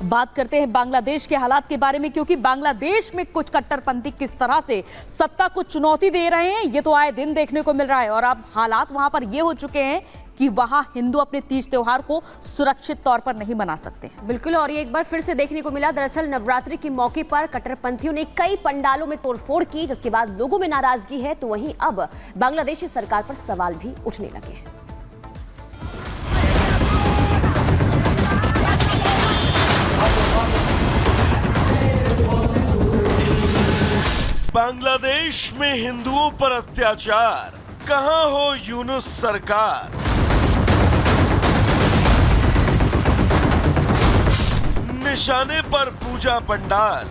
बात करते हैं बांग्लादेश के हालात के बारे में, क्योंकि बांग्लादेश में कुछ कट्टरपंथी किस तरह से सत्ता को चुनौती दे रहे हैं ये तो आए दिन देखने को मिल रहा है। और अब हालात वहां पर ये हो चुके हैं कि वहां हिंदू अपने तीज त्योहार को सुरक्षित तौर पर नहीं मना सकते। बिल्कुल, और ये एक बार फिर से देखने को मिला। दरअसल नवरात्रि के मौके पर कट्टरपंथियों ने कई पंडालों में तोड़फोड़ की, जिसके बाद लोगों में नाराजगी है, तो वहीं अब बांग्लादेशी सरकार पर सवाल भी उठने लगे हैं। बांग्लादेश में हिंदुओं पर अत्याचार, कहां हो यूनुस सरकार। निशाने पर पूजा पंडाल,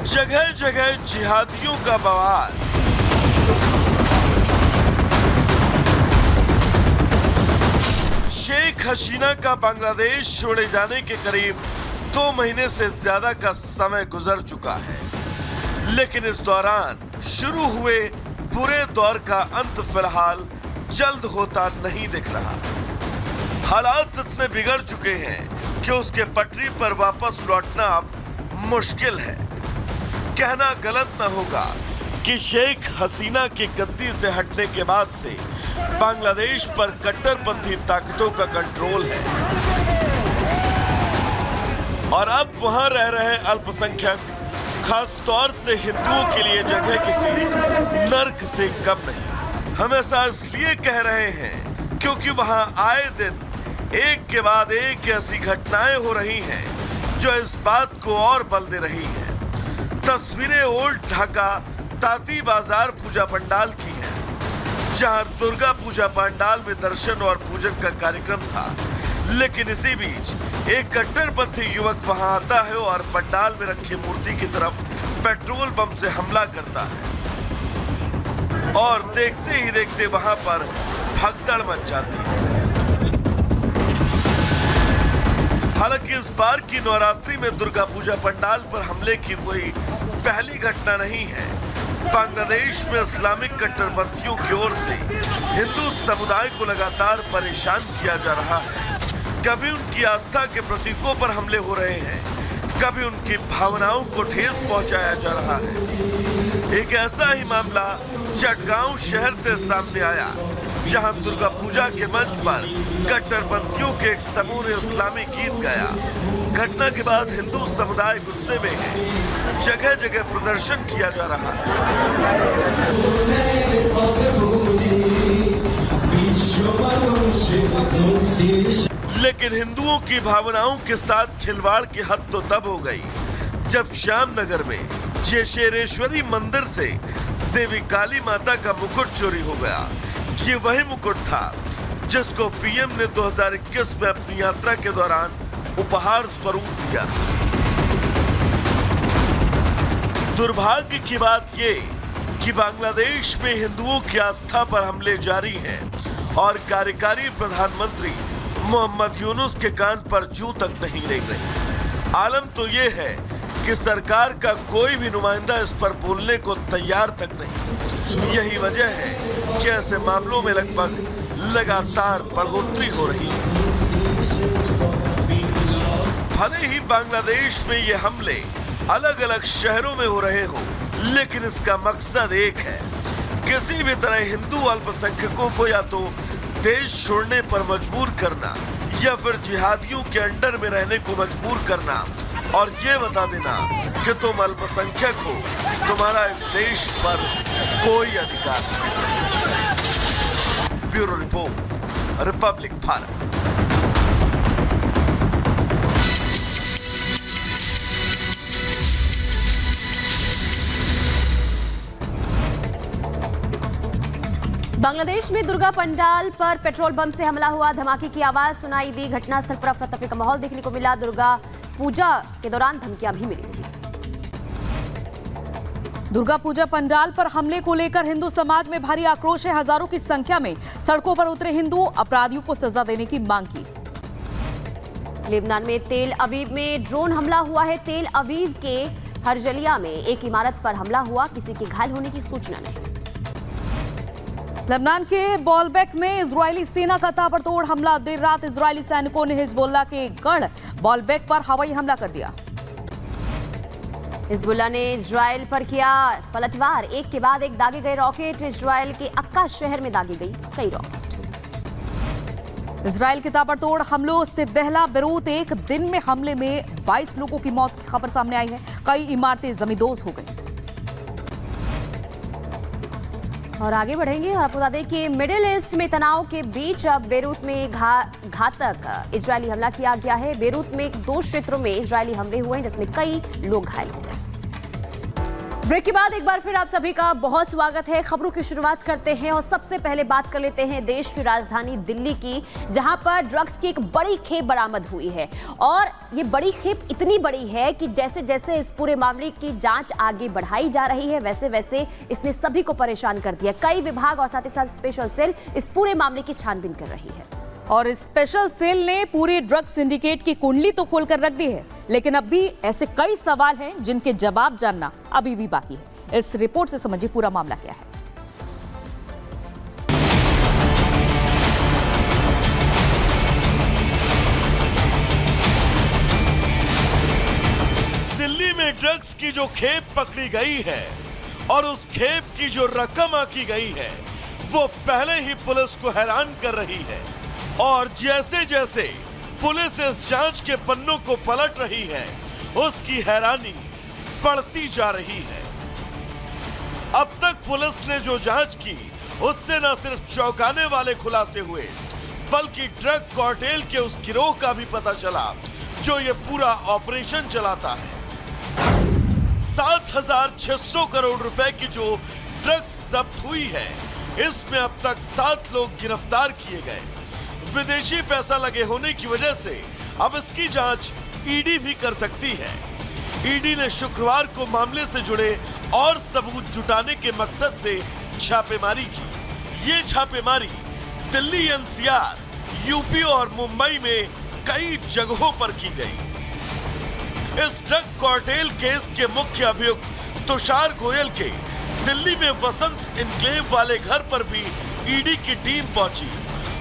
जगह जगह जिहादियों का बवाल। शेख हसीना का बांग्लादेश छोड़े जाने के करीब 2 महीने से ज्यादा का समय गुजर चुका है, लेकिन इस दौरान शुरू हुए बुरे दौर का अंत फिलहाल जल्द होता नहीं दिख रहा। हालात इतने बिगड़ चुके हैं कि उसके पटरी पर वापस लौटना अब मुश्किल है। कहना गलत न होगा कि शेख हसीना की गद्दी से हटने के बाद से बांग्लादेश पर कट्टरपंथी ताकतों का कंट्रोल है और अब वहां रह रहे अल्पसंख्यक, खास तौर से हिंदुओं के लिए जगह किसी नर्क से कम नहीं। हम ऐसा इसलिए कह रहे हैं क्योंकि वहां आए दिन एक के बाद एक ऐसी घटनाएं हो रही हैं जो इस बात को और बल दे रही हैं। तस्वीरें ओल्ड ढाका ताती बाजार पूजा पंडाल की हैं, जहां दुर्गा पूजा पंडाल में दर्शन और पूजन का कार्यक्रम था, लेकिन इसी बीच एक कट्टरपंथी युवक वहां आता है और पंडाल में रखी मूर्ति की तरफ पेट्रोल बम से हमला करता है और देखते ही देखते वहां पर भगदड़ मच जाती है। हालांकि इस बार की नवरात्रि में दुर्गा पूजा पंडाल पर हमले की कोई पहली घटना नहीं है। बांग्लादेश में इस्लामिक कट्टरपंथियों की ओर से हिंदू समुदाय को लगातार परेशान किया जा रहा है। कभी उनकी आस्था के प्रतीकों पर हमले हो रहे हैं, कभी उनकी भावनाओं को ठेस पहुंचाया जा रहा है। एक ऐसा ही मामला चटगांव शहर से सामने आया, जहां दुर्गा पूजा के मंच पर कट्टरपंथियों के एक समूह ने इस्लामी गीत गाया। घटना के बाद हिंदू समुदाय गुस्से में है, जगह जगह प्रदर्शन किया जा रहा है। लेकिन हिंदुओं की भावनाओं के साथ खिलवाड़ की हद तो तब हो गई जब श्यामनगर में जयशेरेश्वरी मंदिर से देवी काली माता का मुकुट चोरी हो गया। ये वही मुकुट था जिसको पीएम ने 2021 में अपनी यात्रा के दौरान उपहार स्वरूप दिया था। दुर्भाग्य की बात ये कि बांग्लादेश में हिंदुओं की आस्था पर हमले जारी हैं और कार्यकारी प्रधानमंत्री मोहम्मद यूनुस के कान पर जूं तक नहीं रेंग रही। आलम तो ये है कि सरकार का कोई भी नुमाइंदा इस पर बोलने को तैयार तक नहीं। यही वजह है कि ऐसे मामलों में लगभग लगातार बढ़ोतरी हो रही है। भले ही बांग्लादेश में ये हमले अलग अलग शहरों में हो रहे हों, लेकिन इसका मकसद एक है, किसी भी तरह हिंदू अल्पसंख्यकों को या तो देश छोड़ने पर मजबूर करना या फिर जिहादियों के अंडर में रहने को मजबूर करना और ये बता देना कि तुम अल्पसंख्यक हो, तुम्हारा इस देश पर कोई अधिकार नहीं। Bureau report, Republic Bharat. Bangladesh में दुर्गा पंडाल पर पेट्रोल बम से हमला हुआ, धमाके की आवाज सुनाई दी। घटनास्थल पर अफरा तफरी का माहौल देखने को मिला। दुर्गा पूजा के दौरान धमकियां भी मिली थी। दुर्गा पूजा पंडाल पर हमले को लेकर हिंदू समाज में भारी आक्रोश है। हजारों की संख्या में सड़कों पर उतरे हिंदू, अपराधियों को सजा देने की मांग की। लेबनान में तेल अवीव में ड्रोन हमला हुआ है। तेल अवीव के हरजलिया में एक इमारत पर हमला हुआ, किसी के घायल होने की सूचना नहीं। लेबनान के बॉलबेक में इजरायली सेना का ताबड़तोड़ हमला। देर रात इजरायली सैनिकों ने हिजबुल्लाह के गढ़ बॉलबेक पर हवाई हमला कर दिया। हिजबुल्लाह ने इजराइल पर किया पलटवार। एक के बाद एक दागे गए रॉकेट। इजराइल के अक्का शहर में दागी गई कई रॉकेट। इजराइल के ताबड़तोड़ हमलों से दहला बेरूत। एक दिन में हमले में 22 लोगों की मौत की खबर सामने आई है। कई इमारतें जमींदोज हो गई। और आगे बढ़ेंगे और आपको बता दें कि मिडिल ईस्ट में तनाव के बीच अब बेरूत में घातक इजरायली हमला किया गया है। बेरूत में 2 क्षेत्रों में इजरायली हमले हुए हैं जिसमें कई लोग घायल हो गए। ब्रेक के बाद एक बार फिर आप सभी का बहुत स्वागत है। खबरों की शुरुआत करते हैं और सबसे पहले बात कर लेते हैं देश की राजधानी दिल्ली की, जहां पर ड्रग्स की एक बड़ी खेप बरामद हुई है। और ये बड़ी खेप इतनी बड़ी है कि जैसे जैसे इस पूरे मामले की जांच आगे बढ़ाई जा रही है वैसे वैसे इसने सभी को परेशान कर दिया। कई विभाग और साथ ही साथ स्पेशल सेल इस पूरे मामले की छानबीन कर रही है। और स्पेशल सेल ने पूरे ड्रग सिंडिकेट की कुंडली तो खोलकर रख दी है, लेकिन अब भी ऐसे कई सवाल हैं जिनके जवाब जानना अभी भी बाकी है। इस रिपोर्ट से समझिए पूरा मामला क्या है। दिल्ली में ड्रग्स की जो खेप पकड़ी गई है और उस खेप की जो रकम आकी गई है वो पहले ही पुलिस को हैरान कर रही है। और जैसे जैसे पुलिस इस जांच के पन्नों को पलट रही है उसकी हैरानी बढ़ती जा रही है। अब तक पुलिस ने जो जांच की उससे न सिर्फ चौंकाने वाले खुलासे हुए बल्कि ड्रग कार्टेल के उस गिरोह का भी पता चला जो ये पूरा ऑपरेशन चलाता है। 7,600 करोड़ रुपए की जो ड्रग्स जब्त हुई है इसमें अब तक 7 लोग गिरफ्तार किए गए। विदेशी पैसा लगे होने की वजह से अब इसकी जांच ईडी भी कर सकती है। ईडी ने शुक्रवार को मामले से जुड़े और सबूत जुटाने के मकसद से छापेमारी की। ये छापेमारी दिल्ली, एनसीआर, यूपी और मुंबई में कई जगहों पर की गई। इस ड्रग कार्टेल केस के मुख्य अभियुक्त तुषार गोयल के दिल्ली में वसंत इनक्लेव वाले घर पर भी ईडी की टीम पहुंची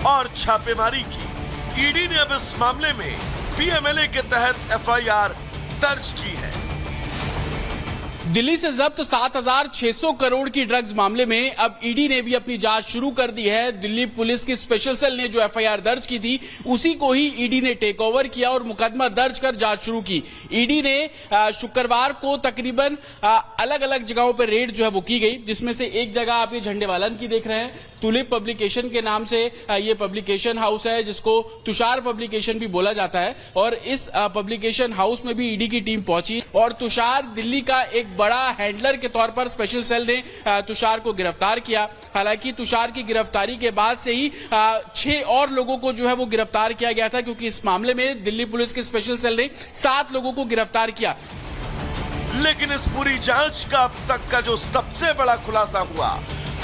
और छापेमारी की। ईडी ने अब इस मामले में पीएमएलए के तहत एफआईआर दर्ज की है। दिल्ली से जब्त 7,600 करोड़ की ड्रग्स मामले में अब ईडी ने भी अपनी जांच शुरू कर दी है। दिल्ली पुलिस की स्पेशल सेल ने जो एफआईआर दर्ज की थी उसी को ही ईडी ने टेक ओवर किया और मुकदमा दर्ज कर जांच शुरू की। ईडी ने शुक्रवार को तकरीबन अलग अलग जगहों पर रेड जो है वो की गई, जिसमें से एक जगह आप ये झंडेवालन की देख रहे हैं। तुलिप पब्लिकेशन के नाम से ये पब्लिकेशन हाउस है जिसको तुषार पब्लिकेशन भी बोला जाता है। और इस पब्लिकेशन हाउस में भी ईडी की टीम पहुंची और तुषार दिल्ली का एक बड़ा हैंडलर के तौर पर स्पेशल सेल ने तुषार को गिरफ्तार किया। हालांकि तुषार की गिरफ्तारी के बाद से ही 6 और लोगों को जो है वो गिरफ्तार किया गया था, क्योंकि इस मामले में दिल्ली पुलिस के स्पेशल सेल ने 7 लोगों को गिरफ्तार किया। लेकिन इस पूरी जांच का अब तक का जो सबसे बड़ा खुलासा हुआ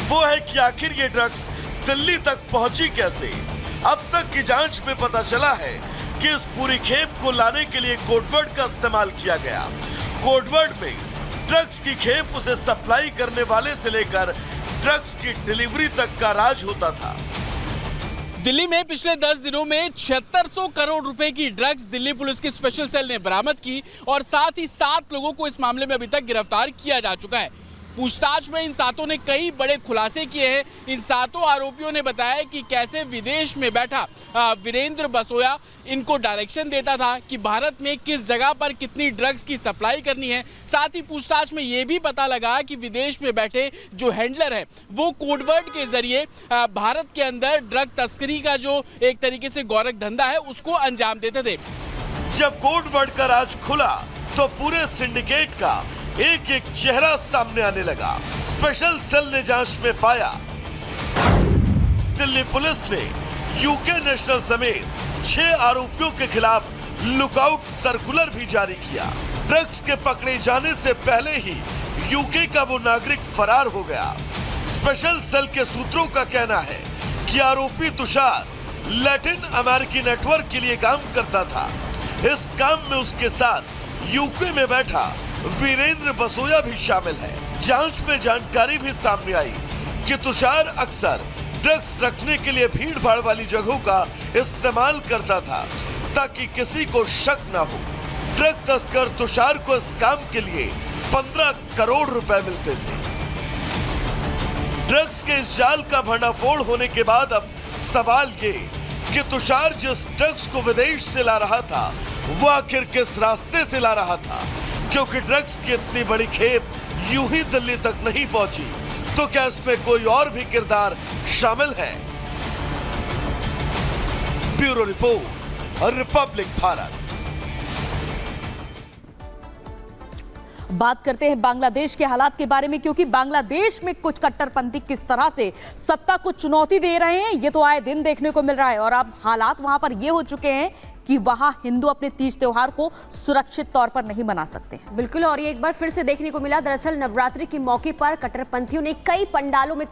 वो है कि आखिर ये ड्रग्स दिल्ली तक पहुंची कैसे। अब तक की जांच में पता चला है कि इस पूरी खेप को लाने के लिए कोडवर्ड का इस्तेमाल किया गया। कोडवर्ड में ड्रग्स की खेप उसे सप्लाई करने वाले से लेकर ड्रग्स की डिलीवरी तक का राज होता था। दिल्ली में पिछले 10 दिनों में 7600 करोड़ रुपए की ड्रग्स दिल्ली पुलिस की स्पेशल सेल ने बरामद की और साथ ही 7 लोगों को इस मामले में अभी तक गिरफ्तार किया जा चुका है। पूछताछ में इन 7 ने कई बड़े खुलासे किए हैं। इन 7 आरोपियों ने बताया कि कैसे विदेश में बैठा वीरेंद्र बसोया इनको डायरेक्शन देता था कि भारत में किस जगह पर कितनी ड्रग्स की सप्लाई करनी है। साथ ही पूछताछ में यह भी पता लगा कि विदेश में बैठे जो हैंडलर है वो कोडवर्ड के जरिए भारत के अंदर ड्रग तस्करी का जो एक तरीके से गौरख धंधा है उसको अंजाम देते थे। जब कोडवर्ड का राज खुला तो पूरे सिंडिकेट का एक एक चेहरा सामने आने लगा। स्पेशल सेल ने जांच में पाया दिल्ली पुलिस ने यूके नेशनल समेत 6 आरोपियों के खिलाफ लुकआउट सर्कुलर भी जारी किया। ड्रग्स के पकड़े जाने से पहले ही यूके का वो नागरिक फरार हो गया। स्पेशल सेल के सूत्रों का कहना है कि आरोपी तुषार लैटिन अमेरिकी नेटवर्क के लिए काम करता था। इस काम में उसके साथ यूके में बैठा वीरेंद्र बसोया भी शामिल है। जांच में जानकारी भी सामने आई कि तुषार अक्सर ड्रग्स रखने के लिए भीड़ भाड़ वाली जगहों का इस्तेमाल करता था ताकि किसी को शक न हो। ड्रग तस्कर तुषार को इस काम के लिए 15 करोड़ रुपए मिलते थे। ड्रग्स के इस जाल का भंडाफोड़ होने के बाद अब सवाल ये कि तुषार जिस ड्रग्स को विदेश से ला रहा था वो आखिर किस रास्ते से ला रहा था, क्योंकि ड्रग्स की इतनी बड़ी खेप यूं ही दिल्ली तक नहीं पहुंची, तो क्या इसमें कोई और भी किरदार शामिल है? Bureau report, Republic Bharat. बात करते हैं बांग्लादेश के हालात के बारे में, क्योंकि बांग्लादेश में कुछ कट्टरपंथी किस तरह से सत्ता को चुनौती दे रहे हैं ये तो आए दिन देखने को मिल रहा है। और अब हालात वहां पर ये हो चुके हैं कि वहां हिंदू अपने तीज त्योहार को सुरक्षित तौर पर नहीं मना सकते। बिल्कुल, और ये एक बार फिर से देखने को मिला। दरअसल नवरात्रि के मौके पर कट्टरपंथियों ने कई पंडालों में